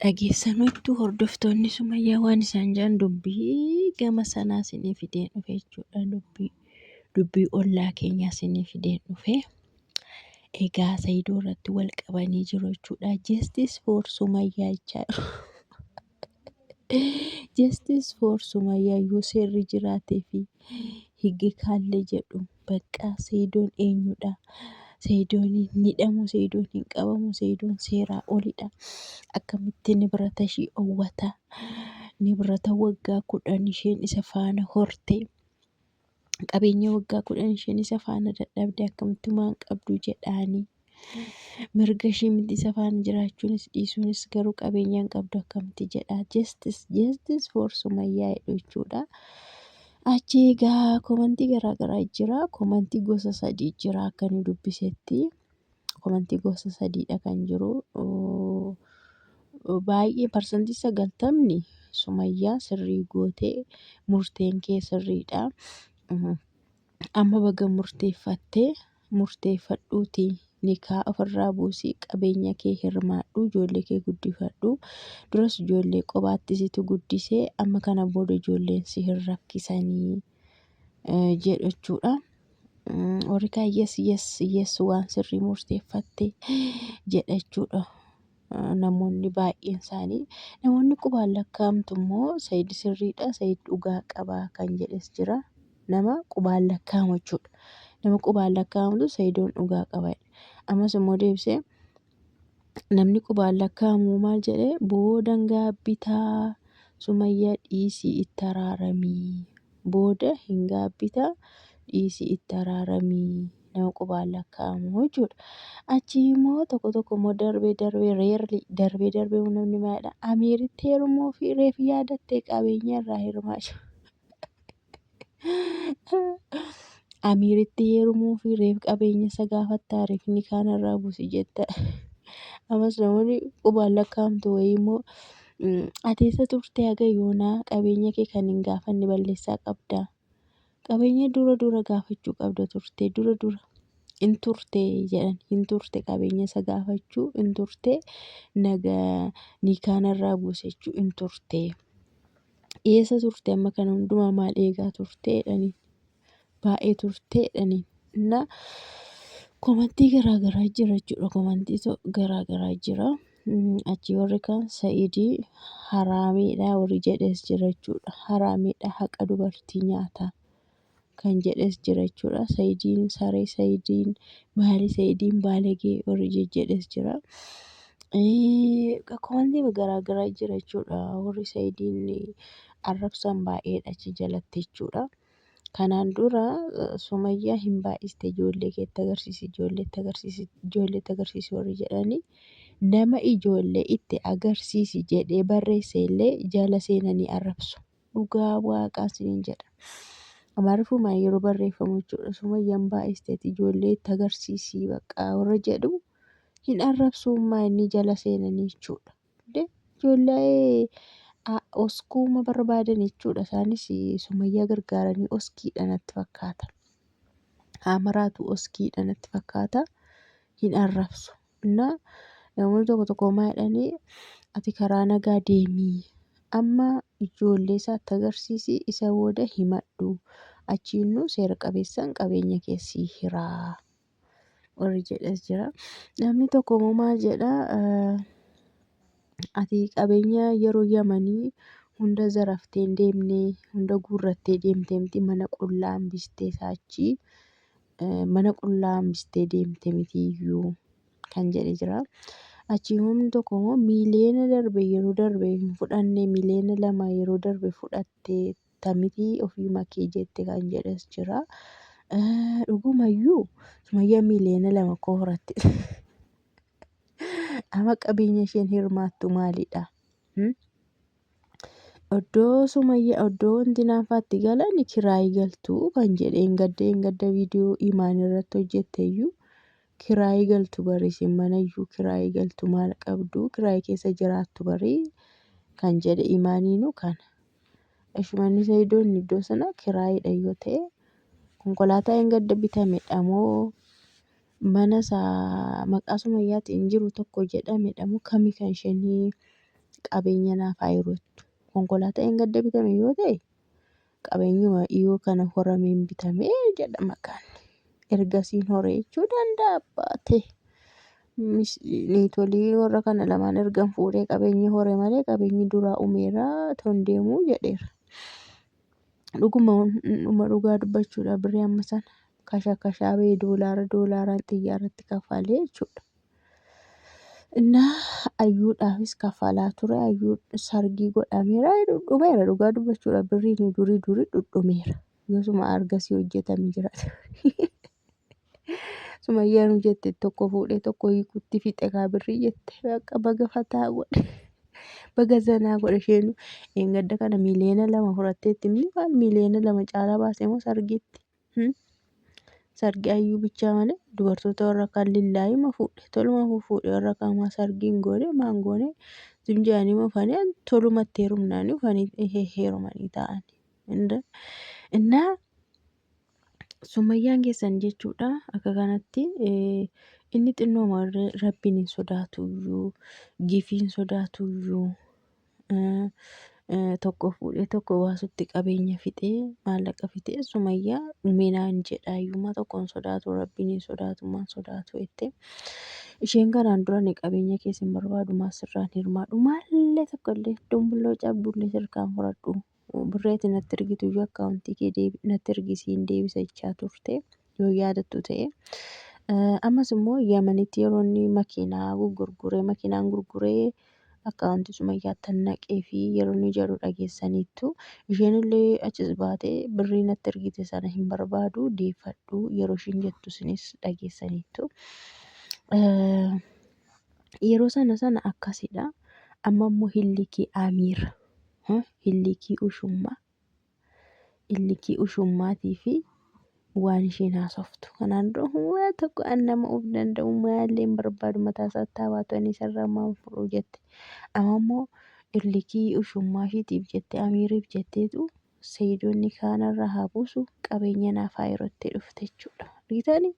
dhageessanuttu hordoftoonni Sumayyaa waan isaan jedhan dubbii gama sanaa isinii fideen dhufe jechuudha. Dubbii ollaa keenyaa isinii fideen dhufe. Egaa Saayidoo irratti wal qabanii jiru jechuudha. Justice for Sumayyaa jechaa Justice for Sumayyaa yoo seerri jiraatee fi higgi kaallee jedhu bakka Saayidoon eenyudha? Saayidoon hin hidhamu, Saayidoon hin qabamu, Saayidoon seeraa olidha. Akkamitti nibirata ishii owwata? Nibirata waggaa 10 isheen isa faana horte. Qabeenya waggaa 10 isheen isa faana dadhabde akkamitti waan qabdu jedhaanii. Mirga ishii miti isa faana jiraachuunis dhiisuunis garuu qabeenya hin qabdu akkamitti jedha. Justice for Sumayyaa jechuudha. Achi egaa komantii garaagaraa jira. Komantii gosa 3 jira akka inni dubbisetti. Komantii gosa 3dha kan jiru. Baay'ee parsantii 90 Sumayyaa sirrii gootee murteen kee sirriidha. Amma baga murteeffattee murteeffadhuuti nikaa ofirraa buusii qabeenya kee hirmaadhu ijoollee kee guddifadhu. Duras ijoollee qobaatti situ guddisee amma kana booda ijoolleen si hin rakkisanii jedhu jechuudha. Warri kaan yes waan sirrii murteeffatte jedha jechuudha. Namoonni baay'een isaanii namoonni qubaan lakkaa'amtu immoo Saayid sirriidha, Saayid dhugaa qabaa kan jedhes jira. Nama qubaan lakkaa'amu jechuudha. Nama qubaan lakkaa'amtu Saayidoon dhugaa qaba. Ammas immoo deebisee namni qubaan lakkaa'amu maal jedhee boodan gaabbitaa Sumayyaa dhiisii itti araaramii. Booda hin gaabbitaa dhiisii itti araaramii. Nama qubaan lakkaa'amu jechuudha. Achi immoo tokko immoo darbee namni maalidha? Ameeritti heerumuu fi reefu yaadattee qabeenya irraa hirmaasha. Ameeritti heerumuu fi reefu qabeenya isa gaafattaa reefni kaanarraa buusi jetta. Ammas namoonni qubaan lakkaa'amtu wayii immoo ati eessa turtee haga yoonaa qabeenya kee kan hin gaafanne balleessaa qabdaa. Qabeenya dura gaafachuu qabda turte dura hin turte jedhan hin turte qabeenya isa gaafachuu hin turte nagaa ni kaanarraa buusechuu hin turte. Eessa turte amma kana hundumaa maal eegaa turte jedhanii baay'ee turte jedhanii na komantii garaagaraa jira jechuudha. Komantii garaagaraa jira. Achi warri kaan Saayidii haraamiidha warri jedhes jira jechuudha. Haraamiidha haqa dubartii nyaata kan jedhes jira jechuudha. Saayidiin saree, Saayidiin maali, Saayidiin baalagee warri jedhes jira. Komantii garaagaraa jira jechuudha. Warri Saayidiin arrabsan baay'eedha achi jalatti jechuudha. Kanaan dura Sumayyaa hin baay'iste ijoollee keetti agarsiisi, ijoolleetti agarsiisi warri jedhanii nama ijoollee itti agarsiisi jedhee barreesse illee jala seenanii arrabsu. Dhugaa waaqaa isiniin jedha. Amaariffuma yeroo barreeffamu jechuudha. Sumayyaan baay'isteeti ijoollee itti agarsiisii baqqaa warra jedhu hin arrabsummaa inni jala seenanii jechuudha. Ijoollee oskuuma barbaadan jechuudha. Isaanis Sumayyaa gargaaranii oskiidha natti fakkaata. Haamaraatu oskiidha natti fakkaata. Hin arrabsu. Namoonni tokko maal jedhanii ati karaa nagaa deemii. Amma ijoollee isaatti agarsiisi isa booda himadhu. Achiinuu seera qabeessaan qabeenya keessii hiraa. Warri jedhes jira. Namni tokko immoo maal jedhaa? Ati qabeenya yeroo Yamanii hunda zaraftee hin deemne hunda guurrattee deemtee miti mana qullaa hambistee saachii mana qullaa hambistee deemte mitiiyyuu kan jedhe jira. Achi humni tokko immoo miiliyoona darbe yeroo darbe hin fudhanne miiliyoona 2 yeroo darbe fudhattee tamitii ofii makee jette kan jedhes jira. Dhugumayyuu Sumayyaa miiliyoona 2 koo horatte. Amma qabeenya isheen hirmaattu maalidha? Oddoo wanti naanfaatti galan kiraayii galtuu kan jedhe gadda viidiyoo imaan irratti hojjetteeyyuu kiraayii galtu bariisin manayyuu kiraayii galtu maal qabdu kiraayii keessa jiraattu barii kan jedhe imaaniinu kana. Manni Saayidoon iddoo sana kiraayiidha yoo ta'e konkolaataa hin gadda bitamedha moo mana isaa maqaa Sumayyaatiin jiru tokko jedhamedha moo kamii kan isheen qabeenya naaf haa hirattu. Konkolaataa hin gadda bitame yoo ta'e qabeenyuma dhiyoo kana horameen bitame jedha maqaan. Ergasiin hore jechuu danda'a abbaate. Niitolii warra kana lamaan ergan fuudhee qabeenya hore malee qabeenyi duraa uumeera ton deemuu jedheera. Dhuguma dhugaa dubbachuudha birrii amma sana kashaa ba'ee doolaaraan xiyyaaratti kafalee jechuudha. Innaa ayyuudhaafis kafalaa ture ayyuu sargii godhameera dhudhumeera dhugaa dubbachuudha birriin durii dhudhumeera. Yoosuma argasii hojjetamee jiraata. Sumayyaan hojjette tokko fuudhee tokko hiikutti fixe kaa birrii jette akka baga fataa godhe. Baga zanaa godhe isheen gadda kana miliyoona 2 fudhatteetti miliyoona 2 caalaa baasee moo sargiitti. Sargi ayyuu bichaa malee dubartoota warra kaan lillaahima fuudhe toluma fuudhe warra kaan sargiin goone maan goone zimjaanii mofanii tolumatti heerumnaanii ufanii heerumanii ta'anii. Innaa sumayyaan keessan jechuudha akka kanatti inni xinnooma rabbiin hin sodaatuyyuu gifiin sodaatuyyuu tokko fuudhee tokko baasutti qabeenya fixee maallaqa fixee sumayyaa minaan jedhaayyummaa tokkoon sodaatu rabbiin hin sodaatu sodaatu jettee isheen kanaan dura qabeenya keessa hin barbaadu maasirraan hirmaadhu maallee tokkollee dumbulloo cabdullee sirkaan fudhadhu birreetti natti ergituyyuu akkaawuntii kee natti ergisiin deebisa jechaa turte yoo yaadattu ta'e. Ammas immoo Yamanitti yeroo inni makiinaan gurguree akkaawuntii sumayyaatti naqee fi yeroo inni jedhu dhageessaniittu isheen illee achis baatee birrii natti ergite sana hin barbaadu deeffadhu yeroo ishiin jettu isinis dhageessaniittu. Yeroo sana akkasidha. Amma immoo hillikii Amiira. Hillikii ushummaatii fi waan isheen haasoftu. Kanaan dura waa tokko nama of danda'u maallee hin barbaadu mataa isaatti haa baatu ani isarraa maal fudhuu jette. Amma immoo hillikii ushummaa ishiitiif jettee Amiiriif jetteetu Sayidoonni kaanarraa haa buusu qabeenya naaf haa hirottee dhufte jechuudha. Dhiitanii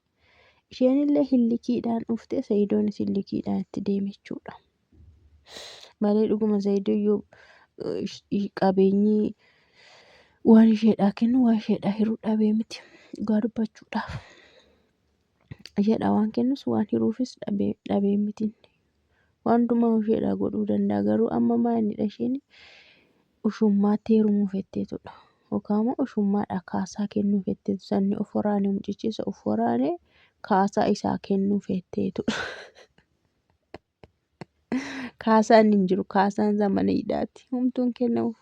isheen illee hillikiidhaan dhufte Sayidoonis hillikiidhaan itti deeme jechuudha. Malee dhuguma Sayidoon qabeenyi waan isheedhaa kennu waan isheedhaa hiruu dhabee miti dhugaa dubbachuudhaaf. Isheedhaa waan kennus waan hiruufis dhabee miti. Waan hundumaa isheedhaa godhuu danda'a garuu amma maalidha isheen ushummaatti heerumuu fetteetudha. Yookaan immoo ushummaadhaa kaasaa kennuu fetteetu sanni of waraanee mucichisa of waraanee kaasaa isaa kennuu fetteetudha. Kaasaan hin jiru kaasaan isaa mana hidhaatti homtuun kennamuuf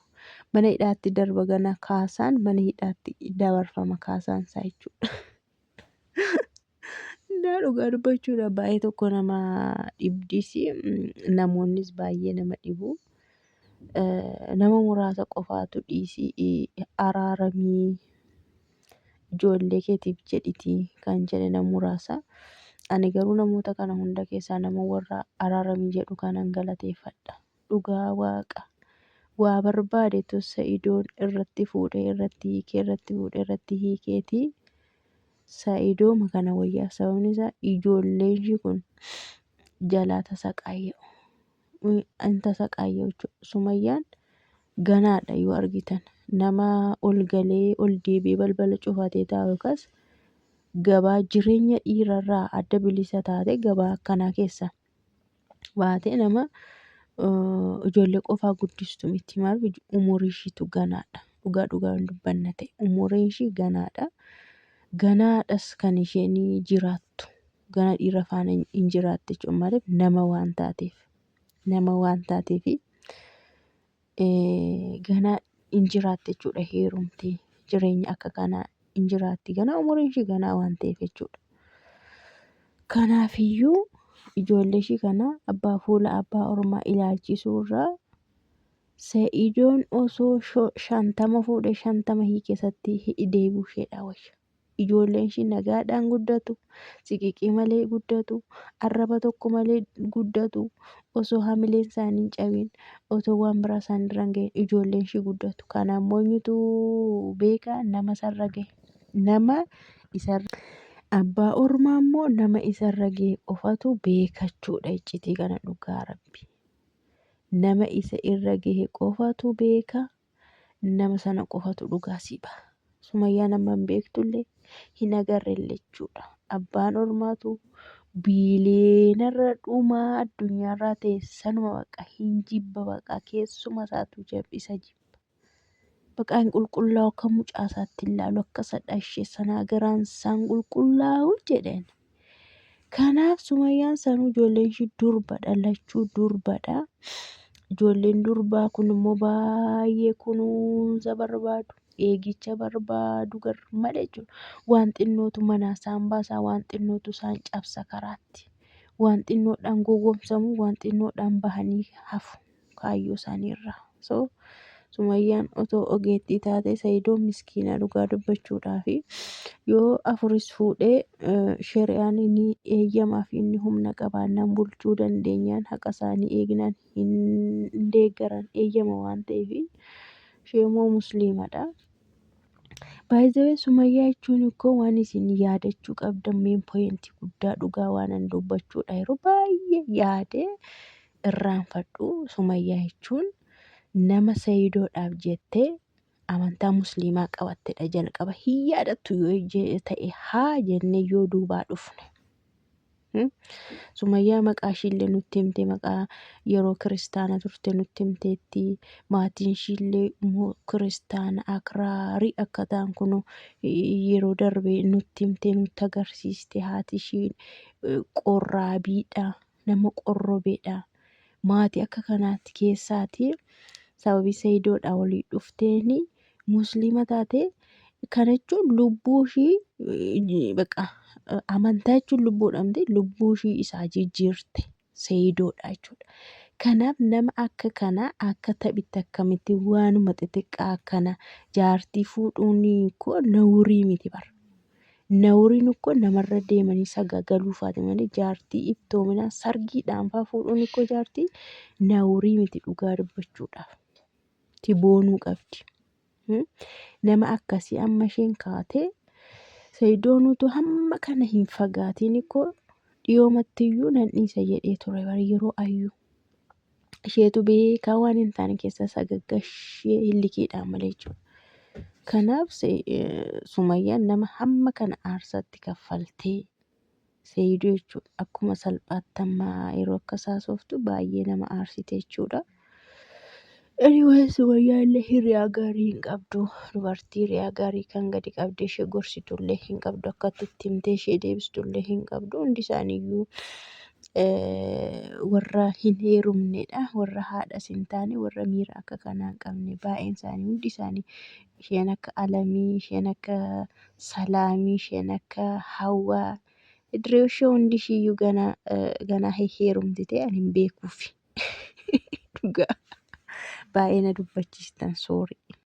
mana hidhaatti darba ganaa kaasaan mana hidhaatti dabarfama kaasaan isaa jechuudha. Dhugaa dubbachuudha baay'ee tokko nama dhibdis namoonnis baay'ee nama dhibu. Nama muraasa qofaatu dhiisii araaramii ijoollee keetiif jedhitii kan jedhe nama muraasa. Ani garuu namoota kana hunda keessaa nama warra araaramii jedhu kanan galateeffadha. Dhugaa waaqa waa barbaade Sa'idoon irratti fuudhee irratti hiikeetii Sa'idooma kana wayyaa sababni isaa ijoolleen ishii kun jalaa tasaqaayya'u. Jechuudha. Sumayyaan ganaadha yoo argitan nama ol galee ol deebi'ee balbala cufatee taa'u yookaas gabaa jireenya dhiirarraa adda bilisa taate gabaa akkanaa keessa baatee nama ijoollee qofaa guddistu miti maaliif umurii ishiitu ganaadha. Dhugaa hin dubbanna ta'e umuriin ishii ganaadha. Ganaadhas kan isheen jiraattu gana dhiira faana hin jiraatte jechuudha maaliif nama waan taateef gana hin jiraatte jechuudha heerumtee jireenya akka kanaa hin jiraatti ganaa umuriin ishii ganaa waan ta'eef jechuudha. Kanaafiyyuu ijoollee ishii kana fuula abbaa ormaa ilaalchisuurraa Sa'idoon osoo 50 fuudhee 50 hiikessatti deebi'uu isheedha wayya. Ijoolleen ishii nagaadhaan guddatu, siqiqii malee guddatu, arraba tokko malee guddatu, osoo hamileen isaanii hin cabiin, osoo waan biraa isaanirra hin gahiin ijoolleen ishii guddatu. Kanaan moonyutu beekaa nama isarra gahe. Abbaa ormaa immoo nama isarra gahe qofatu beekachuudha iccitii kana dhugaa rabbi. nama isa irra gahe qofatu beeka. Nama sana qofatu dhugaa si ba'a. Sumayyaan amma hin beektullee hin agarrellee jechuudha. Abbaan ormaatu biileenarra dhumaa addunyaarraa ta'e sanuma baqa hin jibba baqa keessuma isaatu isa jibba. Baqa hin qulqullaa'u akka mucaa isaatti ilaalu akka sadhaa ishee sanaa garaan isaan qulqullaa'u jedhan. Kanaaf Sumayyaan sanuu ijoolleen ishee durba dhalachuu durbadha. Ijoolleen durbaa kun immoo baay'ee kunuunsa barbaadu. Eegicha barbaadu garmalee jechuudha. Waan xinnootu manaa isaan baasa. Waan xinnootu isaan cabsa karaatti. Waan xinnoodhaan gowwoomsamu. Waan xinnoodhaan bahanii hafu kaayyoo isaaniirraa. Sumayyaan otoo ogeettii taate Sayidoon miskiina dhugaa dubbachuudhaaf yoo afuris fuudhee shari'aan inni eeyyamaaf inni humna qabaannaan bulchuu dandeenyaan haqa isaanii eegnaan hin deeggaran eeyyama waan ta'eef ishee immoo musliimadha. Baay'ee Sumayyaa jechuun akkoo waan isin yaadachuu qabdan meen pooyintii guddaa dhugaa waanan dubbachuudha yeroo baay'ee yaadee irraanfadhu. Sumayyaa jechuun nama Sayidoodhaaf jettee amantaa musliimaa qabattedha jalqaba. Hin yaadattu yoo ta'e haa jennee yoo duubaa dhufne. Sumayyaa maqaa ishiillee nutti himte maqaa yeroo kiristaana turte nutti himteetti. Maatiin ishiillee immoo kiristaana akraarii akka ta'an kun yeroo darbe nutti himte nutti agarsiiste. Haati ishii qorraabiidha. Nama qorrobeedha. Maatii akka kanaatti keessaati sababii Sayidoodhaa walii dhufteeni musliima taate kana jechuun lubbuu ishii baqa amantaa jechuun lubbuu dhabde lubbuu ishii isaa jijjiirte Sayidoodha jechuudha. Kanaaf nama akka kanaa akka taphitti akkamitti waanuma xixiqqaa akkana jaartii fuudhuun koo nawurii miti bara. Nawuriin koo namarra deemanii sagagaluufaati malee jaartii iftoominaa sargiidhaan fa'aa fuudhuun koo jaartii nawurii miti dhugaa dubbachuudhaaf. Tiboonuu qabdi. Nama akkasii amma isheen kaatee Sayidoonutu hamma kana hin fagaatiin koo dhiyoomattiyyuu nan dhiisa jedhee ture bara yeroo ayyuu. Isheetu beekaa waan hin taane keessa sagaggashee hillikiidhaan malee jechuudha. Kanaaf Sumayyaan nama hamma kana aarsaatti kaffaltee Sayidoo jechuudha. Akkuma salphaatti amma yeroo akka saasoftu baay'ee nama aarsite jechuudha. Anyways Sumayyaan illee hiriyaa gaarii hin qabdu. Dubartii hiriyaa gaarii kan gadi qabdee ishee gorsitullee hin qabdu. Akka itti himtee ishee deebistullee hin qabdu. Hundi isaaniiyyuu warra hin heerumnedha. Warra haadhas hin taane warra miira akka kanaa hin qabne baay'een isaanii hundi isaanii isheen akka Alamii, isheen akka Salaamii, isheen akka Hawwaa. Iddoo ishee hundi ishiiyyuu ganaa heerumti ta'e ani hin beekuufi. Dhugaa baay'ee na dubbachiistan soorii.